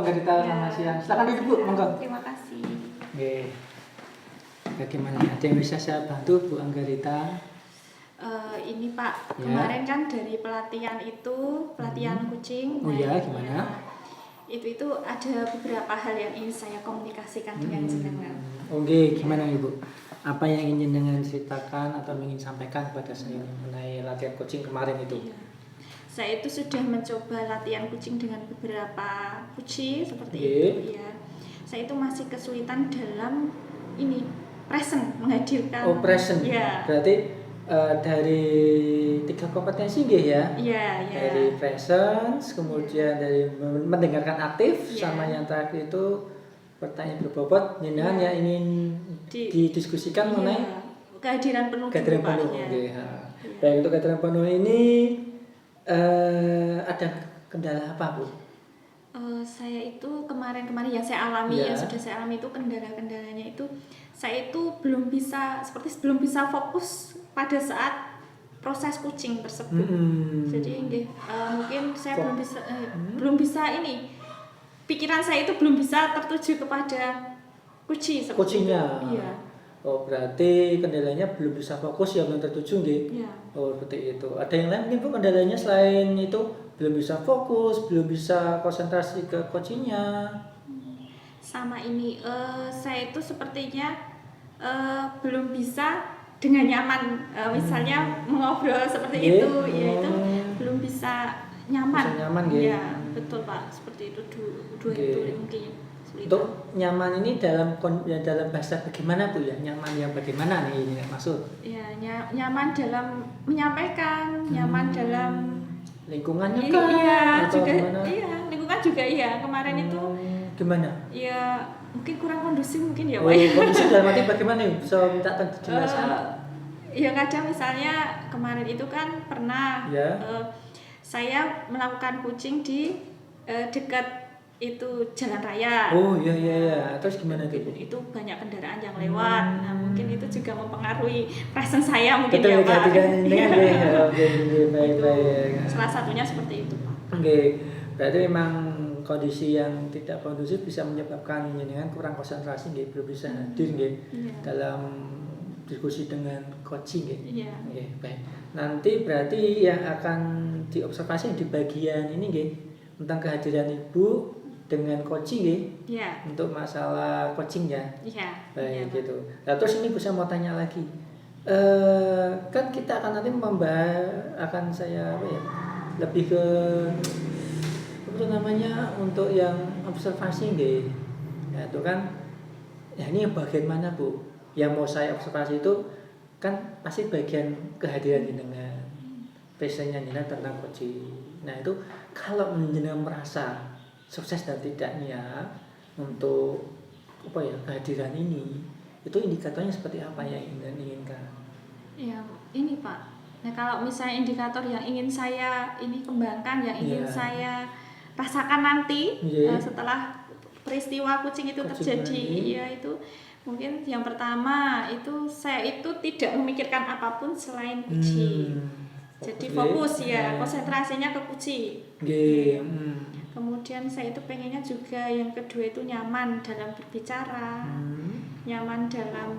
Anggarita, selamat siang. Silakan duduk Bu, monggo. Terima kasih. Oke. Bagaimana? Ada yang bisa saya bantu Bu Anggarita? Ini Pak, Ya. kemarin kan dari pelatihan kucing. Oh ya, gimana? Itu ada beberapa hal yang ingin saya komunikasikan dengan jenengan. Oke, gimana Ibu? Apa yang ingin jenengan ceritakan atau ingin sampaikan kepada saya mengenai latihan coaching kemarin itu? Iya. Saya itu sudah mencoba latihan kucing dengan beberapa kucing seperti itu ya. Saya itu masih kesulitan dalam ini present, menghadirkan. Oh, present. Ya. Berarti dari 3 kompetensi nggih ya? Iya. Dari presence, kemudian dari mendengarkan aktif, Ya. sama yang terakhir itu pertanyaan berbobot. Jenengan yang ingin didiskusikan mengenai kehadiran penuh. kehadiran penuh. Oke. Baik, untuk kehadiran penuh ini ada kendala apa Bu? Saya itu kemarin yang saya alami, yang sudah saya alami itu kendalanya itu saya itu belum bisa fokus pada saat proses kucing tersebut. Jadi mungkin saya belum bisa ini, pikiran saya itu belum bisa tertuju kepada kucingnya. Iya. Oh, berarti kendalanya belum bisa fokus ya, belum tertuju nggih. Iya. Oh, seperti itu. Ada yang lain mungkin Bu kendalanya selain itu, belum bisa fokus, belum bisa konsentrasi ke coachingnya? Sama ini saya itu sepertinya belum bisa dengan nyaman, misalnya mengobrol seperti itu, ya itu belum bisa nyaman. Bisa nyaman gitu. Iya, betul Pak, seperti itu dua itu mungkin. Untuk nyaman ini dalam bahasa bagaimana Bu ya? Nyaman yang bagaimana nih ini maksud? Ya, nyaman dalam menyampaikan, nyaman dalam lingkungannya kan? Iya, atau juga gimana? iya, lingkungan juga iya. Kemarin itu gimana? Ya, mungkin kurang kondusif mungkin ya, Pak. Kondusif dalam arti bagaimana nih? Bisa minta dijelaskan? Ya kadang misalnya kemarin itu kan pernah saya melakukan kucing di dekat itu jalan raya. Oh iya. Terus gimana itu? Itu banyak kendaraan yang lewat. Nah, mungkin itu juga mempengaruhi presence saya mungkin. Betul, ya Pak. Baik. Salah satunya seperti itu Pak. Oke. Berarti memang kondisi yang tidak kondusif bisa menyebabkan jenengan kurang konsentrasi nggih, belum bisa hadir nggih dalam diskusi dengan coaching nggih. Iya. Oke, baik. Nanti berarti yang akan diobservasi di bagian ini nggih, tentang kehadiran Ibu dengan coaching nggih. Iya. Untuk masalah coaching ya. Iya. Baik gitu. Nah, terus ini bisa mau tanya lagi. Kan kita akan nanti akan saya lebih ke namanya untuk yang observasi nggih. Ya itu kan ini bagian mana Bu? Yang mau saya observasi itu kan pasti bagian kehadiran jenengan, presentnya jenengan tentang coaching. Nah itu kalau jenengan merasa sukses dan tidaknya untuk kehadiran ini, itu indikatornya seperti apa yang inginkan? Ya ini Pak. Nah kalau misalnya indikator yang ingin saya ini kembangkan, yang ingin saya rasakan nanti setelah peristiwa kucing itu terjadi, ya itu mungkin yang pertama itu saya itu tidak memikirkan apapun selain kucing. Jadi fokus konsentrasinya ke kucing. Kemudian saya itu pengennya juga yang kedua itu nyaman dalam berbicara, nyaman dalam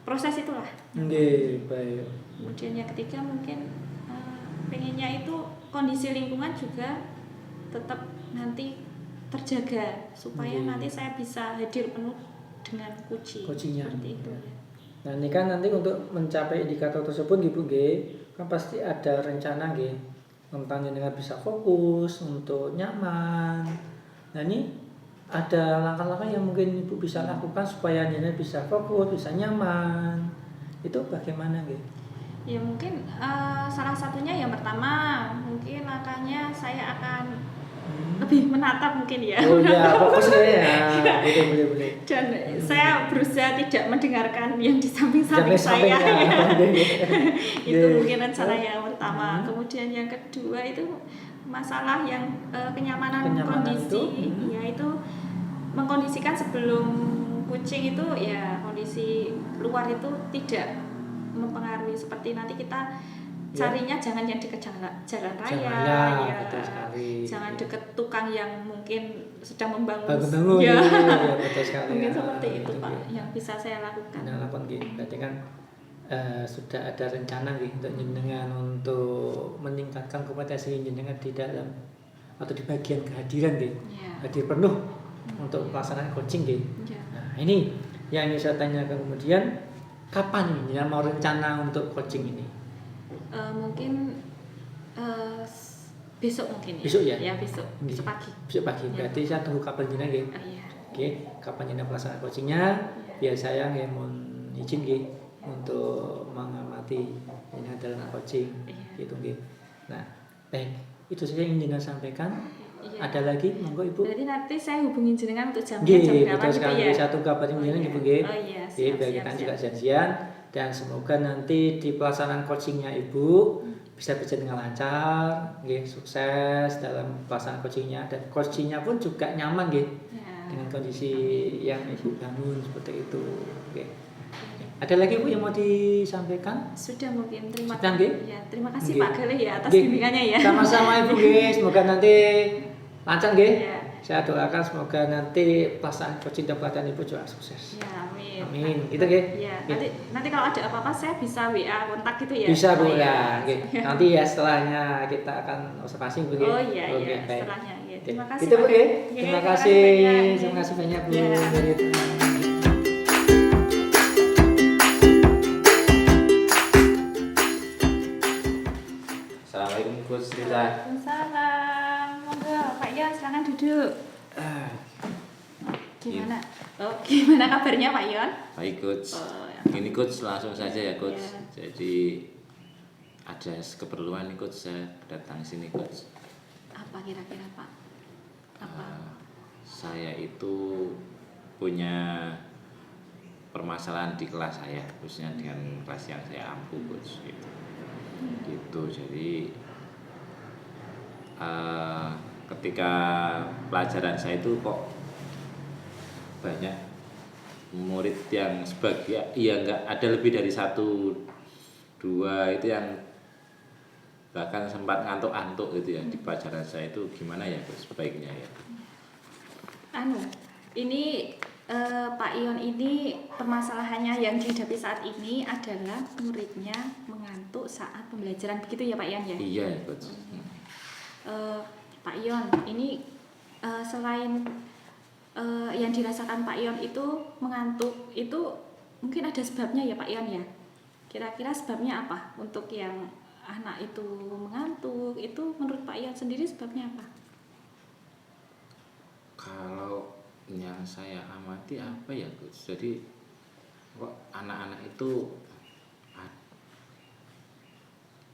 proses itulah. Baik. Kemudian yang ketiga mungkin pengennya itu kondisi lingkungan juga tetap nanti terjaga supaya nanti saya bisa hadir penuh dengan kucingnya seperti itu. Nah ini kan nanti untuk mencapai indikator tersebut gitu kan pasti ada rencana tentang jenengan bisa fokus untuk nyaman. Nah ini ada langkah-langkah yang mungkin Ibu bisa lakukan supaya jenengan bisa fokus, bisa nyaman. Itu bagaimana Ya mungkin salah satunya yang pertama mungkin langkahnya saya akan lebih menatap mungkin ya. Oh iya, fokus ya. Boleh. Dan saya berusaha tidak mendengarkan yang di samping-samping saya. Itu mungkin rencana yang pertama. Kemudian yang kedua itu masalah yang kenyamanan kondisi, yaitu mengkondisikan sebelum kucing itu ya kondisi luar itu tidak mempengaruhi seperti nanti kita carinya jangan yang deket jalan raya, ya. Betul sekali. Jangan deket tukang yang mungkin sedang membangun. Ya, betul sekali. Mungkin seperti itu Pak, yang bisa saya lakukan. Berarti kan sudah ada rencana untuk jenengan untuk meningkatkan kompetensi jenengan di dalam atau di bagian kehadiran hadir penuh untuk pelaksanaan coaching Nah, ini yang ingin saya tanyakan kemudian, kapan jenengan mau rencana untuk coaching ini? Mungkin besok mungkin ya. Besok ya? Ya besok pagi. Besok pagi. Berarti saya tunggu kabar jenengan Oke, kapan jenengan pelaksanaan coachingnya? Biar saya mohon izin untuk mengamati ini dalam coaching gitu Nah, baik, itu saja yang ingin saya sampaikan. Ada lagi, monggo Ibu. Berarti nanti saya hubungin jenengan untuk jam berapa betul sekali. ya? Satu kabarin jenengan Ibu biar kita juga janjian dan semoga nanti di pelaksanaan coachingnya Ibu bisa berjalan dengan lancar, sukses dalam pelaksanaan coachingnya, dan coachingnya pun juga nyaman dengan kondisi yang Ibu bangun seperti itu. Ada lagi Bu yang mau disampaikan? Sudah mungkin, terima kasih Pak Galih ya atas bimbingannya ya. Sama-sama Ibu semoga nanti lancar Saya doakan semoga nanti pelaksanaan coaching dan pelatihan Ibu juga sukses. Ya, amin. Amin. Gitu Nanti kalau ada apa-apa saya bisa WA kontak gitu ya. Bisa Bu Nanti setelahnya kita akan observasi Bu. Setelahnya Terima kasih Itu Bu Terima kasih banyak Bu. Assalamualaikum Coach Rita. Waalaikumsalam. Monggo Pak Yon silakan duduk. Gimana kabarnya Pak Yon? Baik Coach. Ini Coach langsung saja ya Coach. Jadi ada keperluan nih Coach, saya datang sini Coach. Apa kira-kira Pak? Saya itu punya permasalahan di kelas saya, khususnya dengan kelas yang saya ampu Coach gitu. Jadi ketika pelajaran saya itu kok banyak murid yang enggak ada lebih dari 1, 2 itu yang bahkan sempat ngantuk-ngantuk gitu ya di pelajaran saya. Itu gimana ya Coach sebaiknya ya? Ini Pak Ion ini permasalahannya yang dihadapi saat ini adalah muridnya mengantuk saat pembelajaran, begitu ya Pak Ion ya? Iya Coach. Pak Ion, ini selain yang dirasakan Pak Ion itu mengantuk, itu mungkin ada sebabnya ya Pak Ion ya? Kira-kira sebabnya apa untuk yang anak itu mengantuk? Itu menurut Pak Ion sendiri sebabnya apa? Kalau yang saya amati apa ya Coach, jadi kok anak-anak itu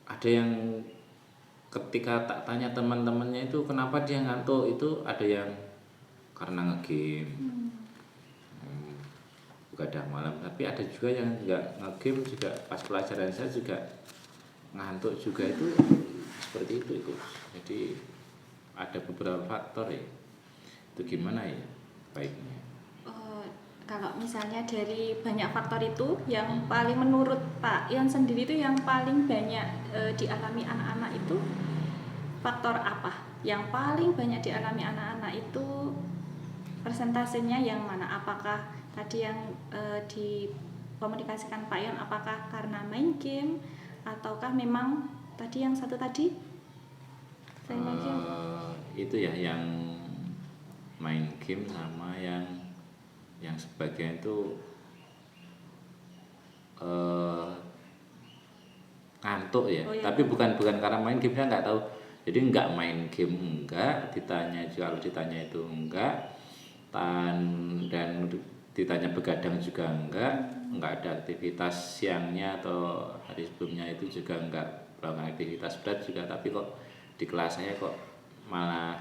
ada yang ketika tak tanya teman-temannya itu kenapa dia ngantuk, itu ada yang karena ngegame begadang malam, tapi ada juga yang nggak ngegame juga pas pelajaran saya juga ngantuk juga, itu seperti itu Coach. Jadi ada beberapa faktor ya, itu gimana ya baiknya? Kalau misalnya dari banyak faktor itu, yang paling menurut Pak Ion sendiri itu yang paling banyak dialami anak-anak itu faktor apa? Yang paling banyak dialami anak-anak itu persentasenya yang mana? Apakah tadi yang dikomunikasikan Pak Ion, apakah karena main game ataukah memang tadi yang satu tadi? Itu ya yang main game sama yang sebagian itu ngantuk ya. Tapi bukan karena main game, saya nggak tahu. Jadi nggak main game enggak, kalau ditanya itu enggak, dan ditanya begadang juga enggak ada aktivitas siangnya atau hari sebelumnya itu juga enggak melakukan aktivitas berat juga, tapi kok di kelas saya kok malah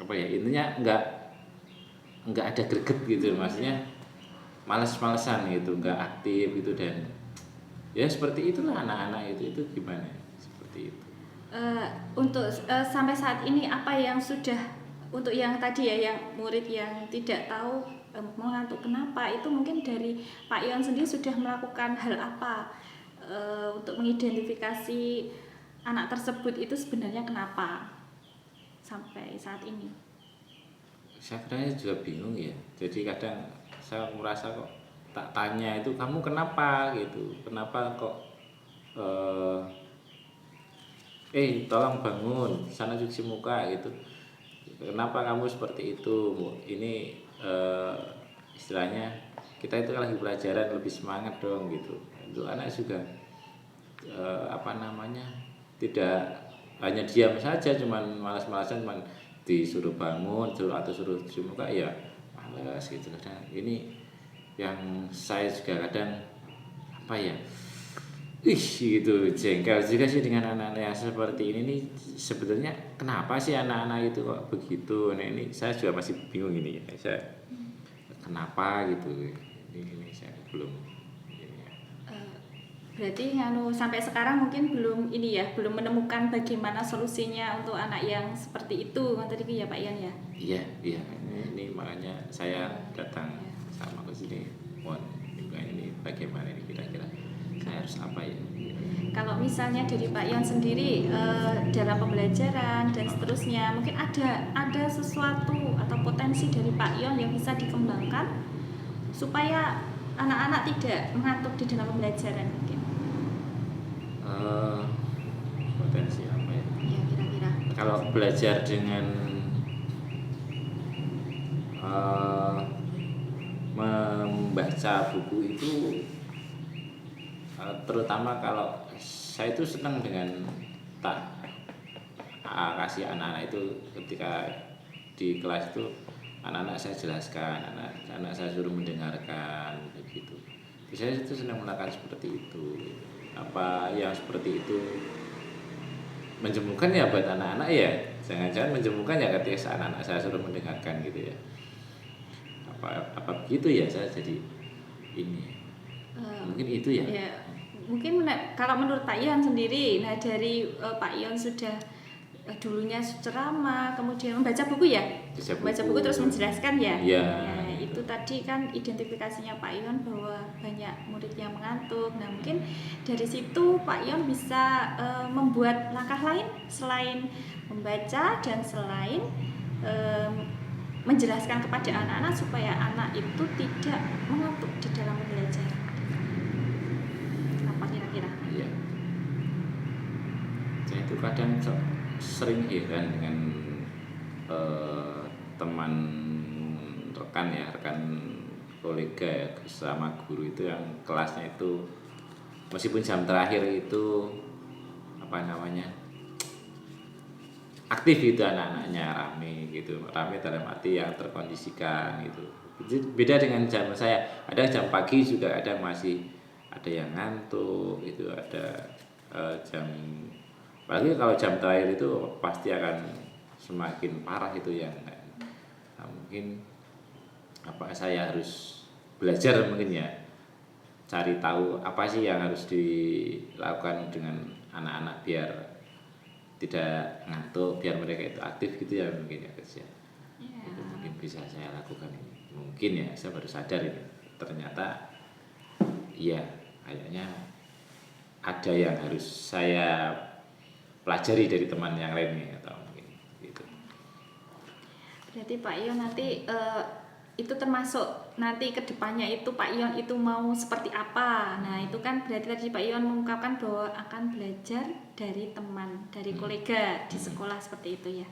intinya enggak ada greget gitu, maksudnya malas-malesan gitu, enggak aktif gitu, dan ya seperti itulah anak-anak itu gimana seperti itu. Untuk sampai saat ini apa yang sudah, untuk yang tadi ya, yang murid yang tidak tahu mengantuk kenapa, itu mungkin dari Pak Ion sendiri sudah melakukan hal apa untuk mengidentifikasi anak tersebut itu sebenarnya kenapa sampai saat ini? Saya kadang juga bingung ya. Jadi kadang saya merasa kok tak tanya itu kamu kenapa gitu, kenapa kok tolong bangun sana cuci muka gitu, kenapa kamu seperti itu, ini istilahnya kita itu lagi pelajaran, lebih semangat dong gitu. Itu anak juga tidak hanya diam saja, cuman malas-malasan, cuman disuruh bangun atau suruh cuci muka ya malas gitu. Kadang ini yang saya juga kadang gitu jengkel juga sih dengan anak-anak yang seperti ini nih. Sebetulnya kenapa sih anak-anak itu kok begitu? Nah ini saya juga masih bingung ini ya. Saya kenapa gitu? Ini saya belum. Berarti sampai sekarang mungkin belum menemukan bagaimana solusinya untuk anak yang seperti itu tadi ya Pak Ion ya. Iya. Ini makanya saya datang sama ke sini. Mohon juga ini bagaimana ini kira-kira saya harus apa ya? Kalau misalnya dari Pak Ion sendiri dalam pembelajaran dan seterusnya, mungkin ada sesuatu atau potensi dari Pak Ion yang bisa dikembangkan supaya anak-anak tidak mengantuk di dalam pembelajaran mungkin. Potensi apa ya? Ya kira-kira. Kalau belajar dengan membaca buku itu, terutama kalau saya itu senang dengan kasih anak-anak itu ketika di kelas itu anak-anak saya jelaskan, anak saya suruh mendengarkan begitu. Saya itu senang melakukan seperti itu. Apa yang seperti itu menjemukan ya buat anak-anak ya, jangan-jangan menjemukan ya ketika anak-anak saya suruh mendengarkan gitu ya. Apa begitu ya, saya jadi ini mungkin itu ya. Mungkin kalau menurut Pak Ion sendiri, nah dari Pak Ion sudah dulunya ceramah, kemudian membaca buku ya, membaca buku terus menjelaskan ya. Itu tadi kan identifikasinya Pak Ion bahwa banyak murid yang mengantuk. Nah mungkin dari situ Pak Ion bisa membuat langkah lain selain membaca dan selain menjelaskan kepada anak-anak supaya anak itu tidak mengantuk di dalam belajar. Apa kira-kira? Iya. Saya itu kadang sering heran dengan teman rekan kolega ya, sama guru itu yang kelasnya itu meskipun jam terakhir itu aktif gitu, anak-anaknya rame dalam arti yang terkondisikan gitu. Beda dengan jam saya, ada jam pagi juga ada masih ada yang ngantuk itu, ada jam, apalagi kalau jam terakhir itu pasti akan semakin parah itu yang mungkin saya harus belajar mungkin ya, cari tahu apa sih yang harus dilakukan dengan anak-anak biar tidak ngantuk, biar mereka itu aktif gitu ya, mungkin ya kerja. Itu mungkin bisa saya lakukan ini. Mungkin ya, saya baru sadar ini. Ternyata iya, kayaknya ada yang harus saya pelajari dari teman yang lain nih, atau mungkin gitu. Berarti Pak Ion nanti itu termasuk nanti kedepannya itu Pak Ion itu mau seperti apa. Nah itu kan berarti tadi Pak Ion mengungkapkan bahwa akan belajar dari teman, dari kolega di sekolah seperti itu ya.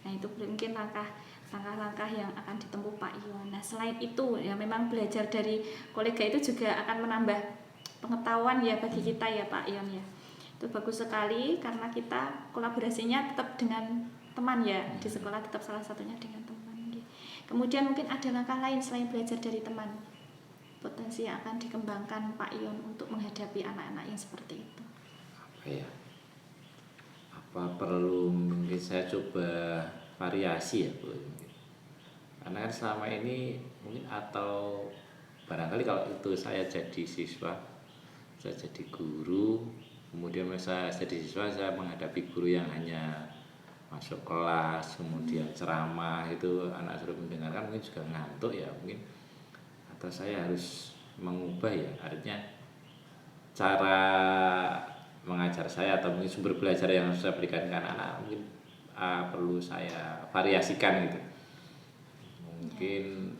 Nah itu mungkin langkah-langkah yang akan ditempuh Pak Ion. Nah selain itu ya memang belajar dari kolega itu juga akan menambah pengetahuan ya bagi kita ya Pak Ion ya. Itu bagus sekali karena kita kolaborasinya tetap dengan teman ya, di sekolah tetap salah satunya dengan teman. Kemudian mungkin ada langkah lain selain belajar dari teman, potensi yang akan dikembangkan Pak Ion untuk menghadapi anak-anak yang seperti itu. Apa perlu mungkin saya coba variasi ya Bu? Karena kan selama ini mungkin, atau barangkali kalau itu saya jadi siswa, saya jadi guru, kemudian saya jadi siswa, saya menghadapi guru yang hanya masuk kelas kemudian ceramah itu anak suruh mendengarkan, mungkin juga ngantuk ya mungkin. Atau saya harus mengubah ya, artinya cara mengajar mengajar saya atau mungkin sumber belajar yang saya berikan ke anak-anak mungkin perlu saya variasikan gitu. Mungkin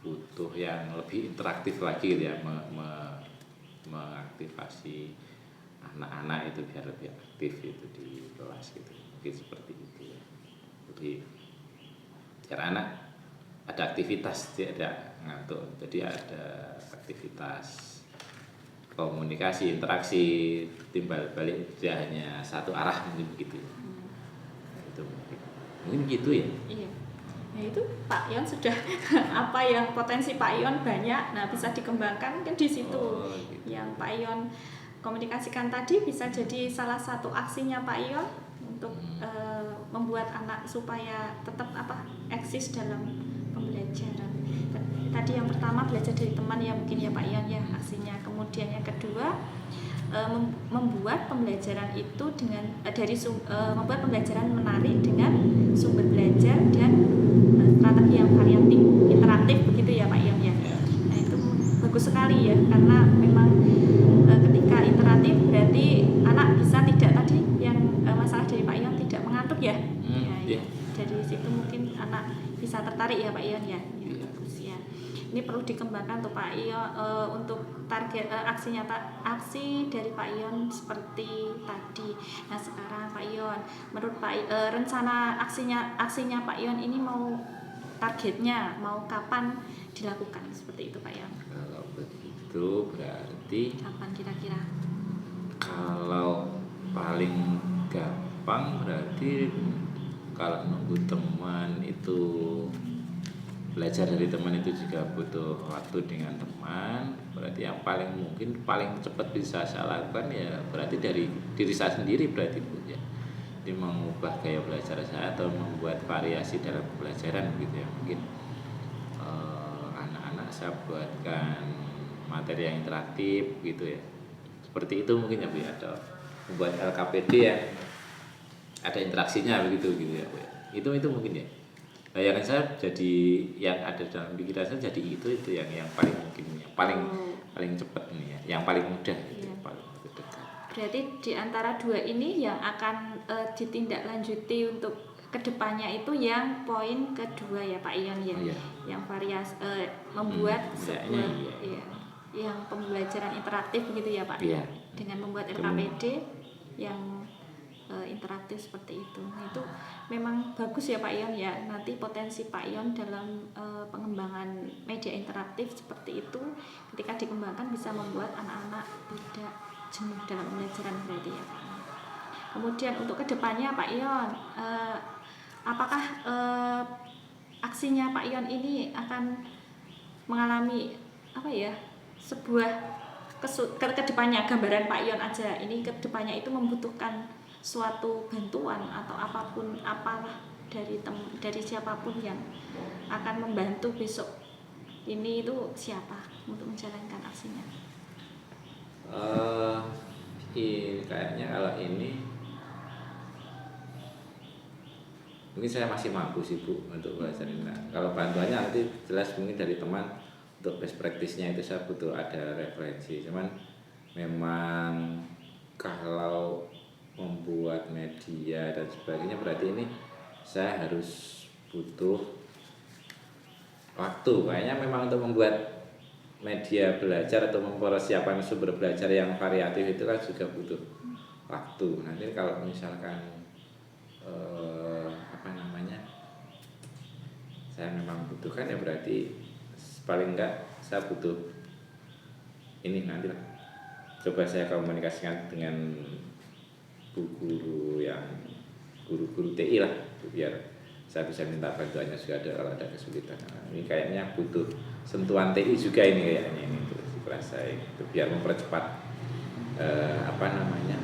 butuh yang lebih interaktif lagi gitu ya, mengaktifasi anak-anak itu biar lebih aktif itu di kelas gitu. Mungkin seperti itu ya. Jadi biar anak ada aktivitas, tidak ngantuk. Jadi ada aktivitas komunikasi, interaksi, timbal balik, tidak hanya satu arah, mungkin begitu. Itu mungkin gitu ya. Iya. Nah itu Pak Ion sudah apa yang potensi Pak Ion banyak, nah bisa dikembangkan kan di situ. Gitu. Yang Pak Ion komunikasikan tadi bisa jadi salah satu aksinya Pak Ion untuk membuat anak supaya tetap eksis dalam pembelajaran. Tadi yang pertama belajar dari teman ya mungkin ya Pak Ion ya aksinya. Kemudian yang kedua membuat pembelajaran itu dengan membuat pembelajaran menarik dengan sumber belajar dan strategi yang variatif, interaktif begitu ya Pak Ion ya. Nah itu bagus sekali ya karena memang ketika interaktif berarti anak bisa tidak tadi yang masalah dari Pak Ion tidak mengantuk ya. Ya. Dari situ mungkin anak bisa tertarik ya Pak Ion ya. Bagus ya. Ini perlu dikembangkan tuh Pak Ion untuk target aksi dari Pak Ion seperti tadi. Nah sekarang Pak Ion, menurut Pak rencana aksinya Pak Ion ini mau targetnya mau kapan dilakukan seperti itu Pak Ion? Kalau begitu berarti kapan kira-kira? Kalau paling gampang berarti kalau nunggu teman itu belajar dari teman itu juga butuh waktu dengan teman, berarti yang paling mungkin paling cepat bisa saya lakukan ya berarti dari diri saya sendiri berarti Bu ya. Jadi mengubah gaya belajar saya atau membuat variasi dalam pembelajaran gitu ya. Mungkin anak-anak saya buatkan materi yang interaktif gitu ya. Seperti itu mungkin ya Bu ya, atau membuat LKPD yang ada interaksinya begitu gitu ya Bu ya. Itu mungkin ya. Bayangan saya jadi yang ada dalam pikiran saya jadi itu yang paling mungkin yang paling cepat nih ya, yang paling mudah gitu, iya. Paling dekat. Berarti di antara dua ini yang akan ditindaklanjuti untuk kedepannya itu yang poin kedua ya Pak Ion ya, Iya. yang variasi membuat sebuah iya. yang pembelajaran interaktif begitu ya Pak, Iya. dengan membuat LKPD yang interaktif seperti itu. Nah, itu memang bagus ya Pak Ion ya. Nanti potensi Pak Ion dalam pengembangan media interaktif seperti itu ketika dikembangkan bisa membuat anak-anak tidak jenuh dalam pembelajaran berarti ya Pak. Kemudian untuk kedepannya Pak Ion, apakah aksinya Pak Ion ini akan mengalami sebuah kedepannya, gambaran Pak Ion aja ini kedepannya itu membutuhkan suatu bantuan atau apapun apalah dari siapapun yang akan membantu besok ini itu siapa untuk menjalankan aksinya? Kayaknya kalau ini mungkin saya masih mampu sih Bu untuk belajar ini. Kalau bantuannya nanti jelas mungkin dari teman untuk best practice-nya itu saya butuh ada referensi. Cuman memang kalau membuat media dan sebagainya berarti ini saya harus butuh waktu. Kayaknya memang untuk membuat media belajar atau mempersiapkan sumber belajar yang variatif itu kan juga butuh waktu. Nanti kalau misalkan saya memang butuhkan ya berarti paling enggak saya butuh ini nanti lah. Coba saya komunikasikan dengan guru TI lah biar saya bisa minta bantuannya juga kalau ada kesulitan. Ini kayaknya butuh sentuhan TI juga ini kayaknya ini untuk saya itu biar mempercepat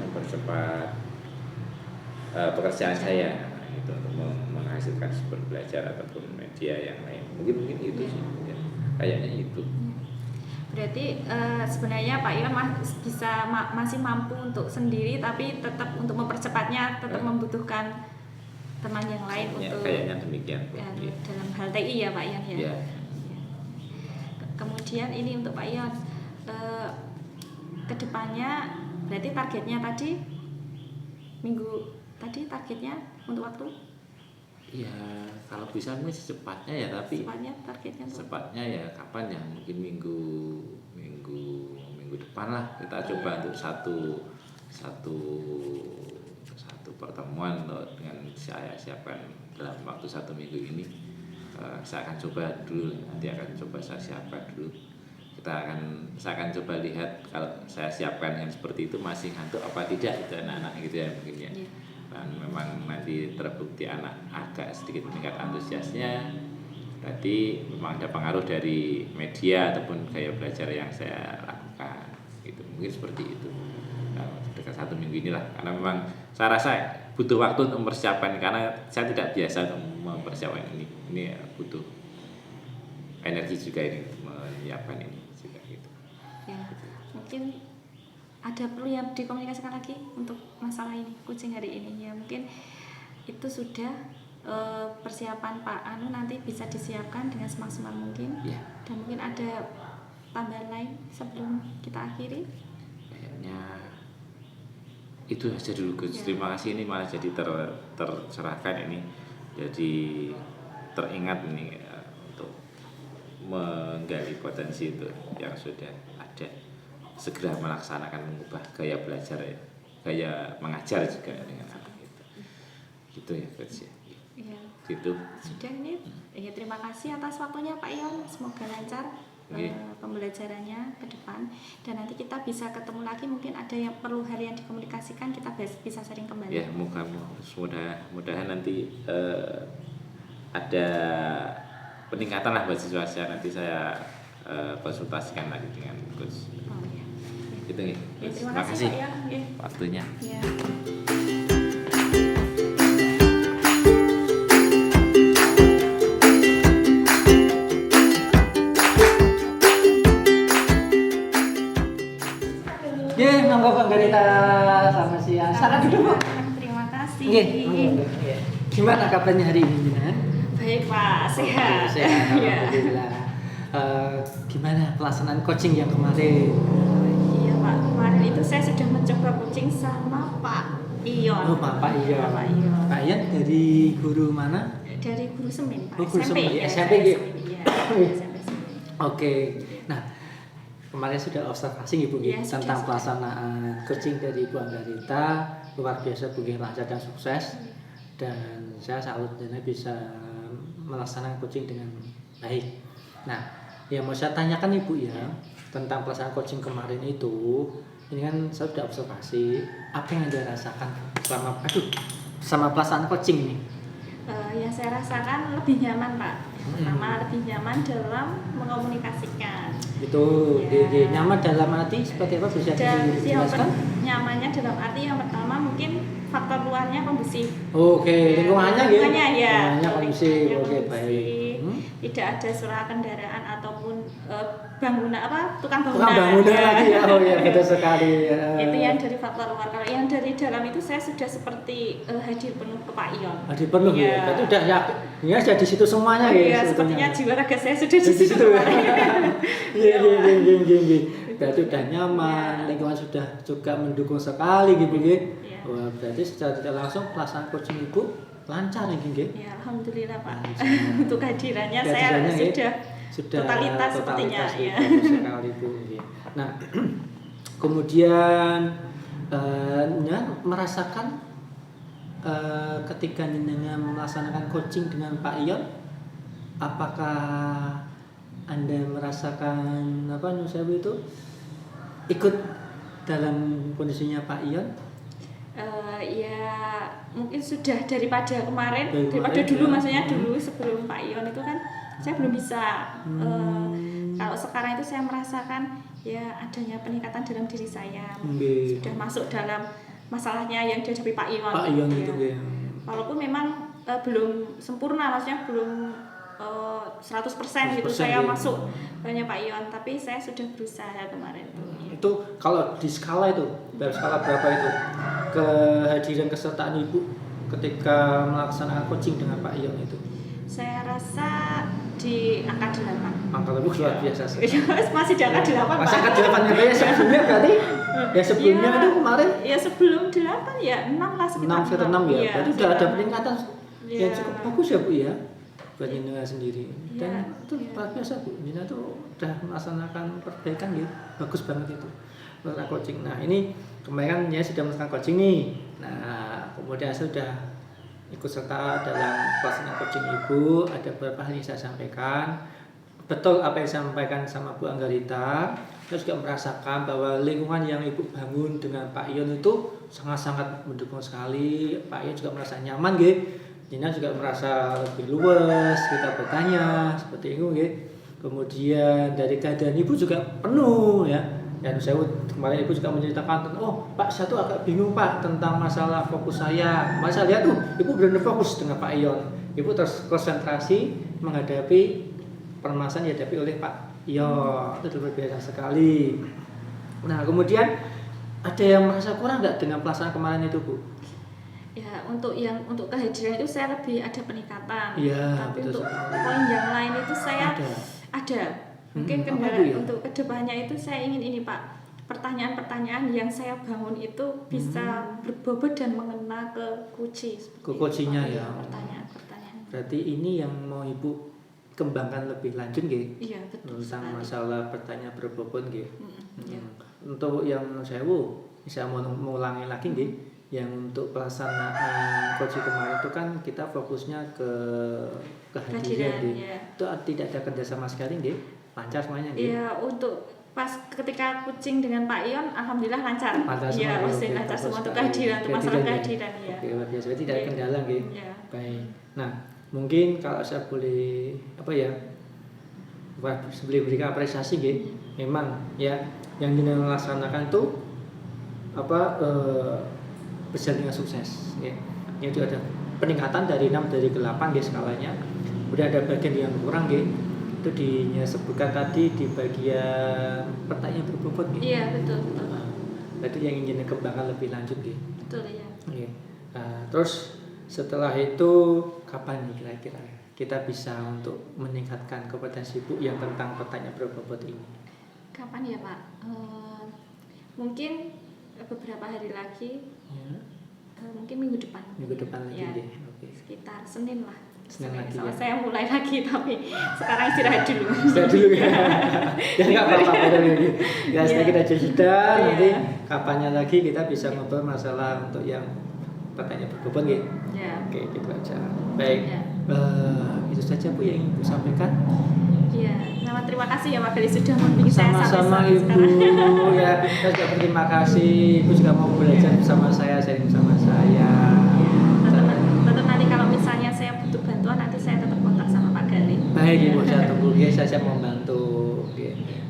mempercepat pekerjaan saya itu untuk menghasilkan sumber belajar ataupun media yang lain. Mungkin itu sih ya. Kayaknya itu. Berarti sebenarnya Pak Ion masih mampu untuk sendiri tapi tetap untuk mempercepatnya tetap membutuhkan teman yang lain untuk kayaknya demikian dalam hal TI ya Pak Ion ya. Ya. Kemudian ini untuk Pak Ion kedepannya berarti targetnya tadi minggu tadi targetnya untuk waktu? Ya kalau bisa mungkin secepatnya ya, tapi Secepatnya targetnya tuh. secepatnya ya kapan ya, mungkin minggu depan lah kita coba untuk satu pertemuan dengan saya siapkan dalam waktu 1 minggu ini. Saya akan coba dulu, nanti akan coba saya siapkan dulu. Saya akan coba lihat kalau saya siapkan yang seperti itu masih ngantuk apa tidak itu anak-anak gitu ya mungkin ya. Dan memang nanti terbukti anak agak sedikit meningkat antusiasnya, berarti memang ada pengaruh dari media ataupun gaya belajar yang saya lakukan gitu, mungkin seperti itu. Nah, dekat 1 minggu inilah, karena memang saya rasa butuh waktu untuk mempersiapkan, karena saya tidak biasa untuk mempersiapkan ini butuh energi juga ini menyiapkan ini juga gitu. Ya, mungkin ada perlu yang dikomunikasikan lagi untuk masalah ini kucing hari ini ya, mungkin itu sudah persiapan Pak Anu nanti bisa disiapkan dengan semaksimal mungkin ya. Dan mungkin ada tambahan lain sebelum kita akhiri? Kayaknya itu aja dulu Gus. Ya. Terima kasih, ini malah jadi tercerahkan ini, jadi teringat ini untuk menggali potensi itu yang sudah ada, segera melaksanakan, mengubah gaya belajar ya, gaya mengajar juga dengan anak itu. Gitu ya Gus ya. Iya. Gitu. Sudah ini. Ya, terima kasih atas waktunya Pak Ion. Semoga lancar pembelajarannya ke depan, dan nanti kita bisa ketemu lagi, mungkin ada yang perlu hal yang dikomunikasikan, kita bisa sering kembali. Ya, mudah-mudahan nanti ada peningkatan lah buat siswa saya, nanti saya konsultasikan lagi dengan Coach. Oh ya. Gitu nih. Ya, terima kasih Pak Ion. Ya. Waktunya. Ya. Monggo Bang Garita, selamat siang. Salam duduk Bu. Terima kasih. Monggo. Gimana kabarnya hari ini, Nan? Baik Pak, sehat. Sehat, alhamdulillah. Gimana pelaksanaan coaching yang kemarin? Iya Pak, kemarin itu saya sudah mencoba coaching sama Pak Ion. Oh, Pak Ion. Pak Ion. Pak Ion dari guru mana? Dari guru Semin Pak. Oh, guru Semin. Ya, SMP Semin. gitu. Iya, SMP Semin. Oke. Nah, kemarin sudah observasi Ibu Ya, tentang sudah. pelaksanaan coaching dari Ibu Anggarita, luar biasa, begitu lancar dan sukses. Dan saya salut karena bisa melaksanakan coaching dengan baik. Nah, yang mau saya tanyakan Ibu ya tentang pelaksanaan coaching kemarin itu, ini kan saya sudah observasi, apa yang Anda rasakan selama pelaksanaan coaching ini? Yang saya rasakan lebih nyaman Pak. Pertama lebih nyaman dalam mengkomunikasikan. Itu Ya. nyaman dalam arti seperti apa, bisa dijelaskan? Nyamannya dalam arti yang pertama mungkin faktor luarnya kondusif. Oke, lingkungannya gitu. Lingkungannya ya. Lingkungannya kondusif. Oke, Kondusif. baik. Tidak ada suara kendaraan ataupun tukang bangunan. Tukang bangunan lagi ya. Oh ya, betul sekali. Itu yang dari faktor luar. Kalau yang dari dalam itu saya sudah seperti hadir penuh ke Pak Ion. Hadir penuh ya. Berarti udah ya di situ semuanya ya. Iya, sepertinya jiwa raga saya sudah di situ. Iya. Berarti udah nyaman, lingkungan sudah juga mendukung sekali gitu ya. Wah, berarti secara tidak langsung pelaksanaan coaching Ibu lancar ya, Ging? Ya, alhamdulillah Pak. Untuk kehadirannya saya sudah totalitas sepertinya ya. Sekali Bu. Nah, kemudian merasakan ketika dengan melaksanakan coaching dengan Pak Ion, apakah Anda merasakan itu ikut dalam kondisinya Pak Ion? Ya mungkin sudah daripada kemarin, daripada dulu ya. maksudnya dulu sebelum Pak Ion itu kan saya belum bisa. Kalau sekarang itu saya merasakan ya adanya peningkatan dalam diri saya. Sudah masuk dalam masalahnya yang dihadapi Pak Ion. Pak Ion ya. gitu ya. Walaupun memang belum sempurna, maksudnya belum 100% gitu saya ya. masuk banyak Pak Ion, tapi saya sudah berusaha kemarin tuh. Itu kalau di skala itu, dari skala berapa itu kehadiran kesertaan Ibu ketika melaksanakan coaching dengan Pak Ion itu? Saya rasa di angka 8. Angka lebih luar biasa sih. Masih di angka 8 Pak. Masih angka 8 ya sebelumnya berarti Ya sebelumnya Ya, itu kemarin ya sebelum 8 ya 6 lah, sekitar 6 sekitar 6 ya. Iya, Berarti udah sekitar ada 6. peningkatan Iya. yang cukup bagus ya Bu ya buat jenengan sendiri. Dan Iya, itu iya. luar biasa Bu. Jenengan tuh udah melaksanakan perbaikan gitu. Bagus banget itu. Melakukan coaching. Nah, ini kemarin kan ya sudah melakukan coaching nih. Nah, kemudian saya sudah ikut serta dalam pelaksanaan coaching Ibu. Ada beberapa hal yang saya sampaikan. Betul apa yang disampaikan sama Bu Anggarita. Saya juga merasakan bahwa lingkungan yang Ibu bangun dengan Pak Ion itu sangat-sangat mendukung sekali. Pak Ion juga merasa nyaman gitu. Nina juga merasa lebih luas, kita bertanya seperti itu gitu. Kemudian dari keadaan Ibu juga penuh ya. Dan saya kemarin Ibu juga menceritakan, oh Pak saya tuh agak bingung Pak tentang masalah fokus saya. Kemarin saya lihat tuh Ibu benar-benar fokus dengan Pak Ion. Ibu terus konsentrasi menghadapi permasalahan yang dihadapi oleh Pak Ion. Itu luar biasa sekali. Nah kemudian ada yang merasa kurang nggak dengan pelaksanaan kemarin itu Bu? Ya untuk kehadiran itu saya lebih ada peningkatan. Iya, Tapi betul untuk sekali. poin yang lain itu saya Ada. Mungkin apa kendala Bu ya? untuk kedepannya itu saya ingin ini Pak, pertanyaan-pertanyaan yang saya bangun itu bisa berbobot dan mengena ke kuci. Ke kucinya ya. Pertanyaan-pertanyaan. Berarti ini yang mau Ibu kembangkan lebih lanjut gitu. Iya betul Tentang sekali. masalah pertanyaan berbobot gitu. Iya. Untuk yang saya mau mengulangi lagi gitu. Yang untuk pelaksanaan coaching kemarin itu kan kita fokusnya ke kehadiran gitu. Ya. Itu tidak ada kerja sama sekali gitu. Lancar semuanya gitu. Iya, untuk pas ketika kucing dengan Pak Ion, alhamdulillah lancar. Lancar Iya, semua, pasti oke, lancar bagus semua untuk sekali. kehadiran, untuk masalah Kehadiran ya. kehadiran ya. Oke, luar biasa. Berarti tidak ada kendala gitu. Iya. Baik. Nah, mungkin kalau saya boleh sebelum berikan apresiasi gitu, memang ya yang dilaksanakan tuh berjalan dengan sukses ya. Ini juga ada peningkatan dari 6 dari ke 8 gitu skalanya. Kemudian ada bagian yang kurang gitu. Itu disebutkan tadi di bagian pertanyaan berbobot gitu. Iya, betul Pak. Berarti yang ingin dikembangkan lebih lanjut gitu. Betul ya. Oke. Nah, terus setelah itu kapan nih kira-kira kita bisa untuk meningkatkan kompetensi Bu yang tentang pertanyaan berbobot ini? Kapan ya Pak? Mungkin beberapa hari lagi. Ya. Mungkin minggu depan. Minggu depan lagi ya, deh. Oke. sekitar Senin lah. Senin lagi Soalnya ya. saya mulai lagi tapi sekarang istirahat dulu. Sudah dulu ya. Ya nggak apa-apa ini. Ya setelah kita jeda nanti kapannya lagi kita bisa ngobrol masalah untuk yang pertanyaan berbobot gitu. Ya. Oke, gitu aja. Baik. Ya. Itu saja Bu yang Ibu sampaikan. Iya, terima kasih ya Pak Feli sudah membimbing saya Sama-sama sampai Ibu sekarang. ya, saya juga berterima kasih. Ibu juga mau belajar bersama saya, sharing bersama saya. Tetap nanti kalau misalnya saya butuh bantuan nanti saya tetap kontak sama Pak Gali. Baik Ibu, saya tunggu ya, saya mau bantu. Oke.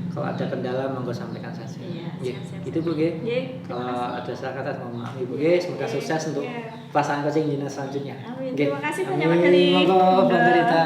Kalau ada kendala monggo sampaikan saja. Iya, Ya, siap. itu Bu Ge. Iya, Kalau ada salah kata mohon maaf Ibu Ge, semoga sukses untuk pelaksanaan coaching Dina selanjutnya. Amin. Oke. Terima kasih banyak Amin. Pak Gali. Monggo, Udah. Mbak Rita.